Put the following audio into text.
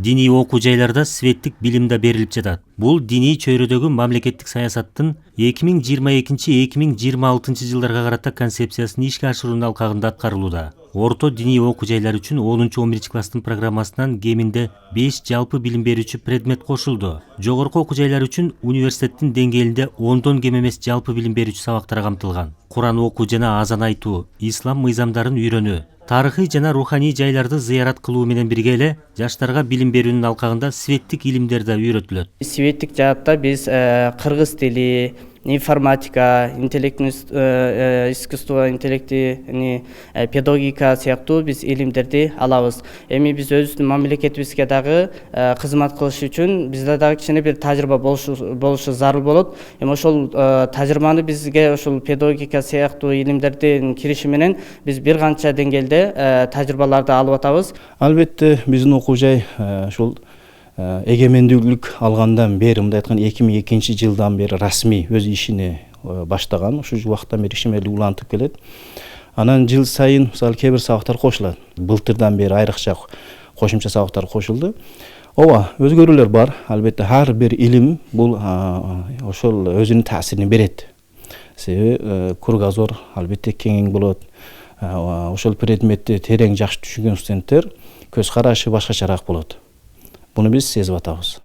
Диний окуу жайларда светтик билим да берилип жатат. Бул диний чөйрөдөгү мамлекеттик саясаттын 2022-2026 жылдарга карата концепциясын ишке ашыруунун алкагында аткарылууда. Орто диний окуу жайлар үчүн 10-11 класстын программасынан кеминде 5 жалпы билим берүүчү предмет кошулду. Жогорку окуу жайлар үчүн университеттин деңгээлинде 10дон кем эмес жалпы билим берүүчү сабактар камтылган. Куран окуу жана азан айтуу, ислам мыйзамдарын үйрөнүү, тарыхый жана руханий жайларды зыярат кылуу менен бирге эле жаштарга билим берүүнүн алкагында светтик илимдер да үйрөтүлөт. Светтик жаатта биз кыргыз тили, информатика, искусство интеллекти, педагогика сыяктуу биз илимдерди алабыз. Эми биз өзүбүздүн мамлекетибизге дагы кызмат кылыш үчүн бизде дагы кичине бир тажрыйба болушу зарыл болот. Эми ошол тажрыйбаны бизге ошол педагогика сыяктуу илимдердин кириши менен биз бир канча деңгээлде тажрыйбаларды алып атабыз. Албетте биздин окуу жай ушул эгемендүүлүк алгандан бери, мындай айтканда 2002 жылдан бери расмий өз ишини баштаган. Ушул убакыттан бери ишмердик улантып келет. Анан жыл сайын мисалы кээ бир сабактар кошулат. Былтырдан бери айрыкча кошумча сабактар кошулду. Ооба, өзгөрүүлөр бар. Албетте ар бир илим бул ошол өзүнүн таасирин берет. Себеби кругозор албетте кеңең болот. Ошол предметти терең жакшы түшүнгөн студенттер көз карашы башкачараак болот. Буну биз сезип атабыз.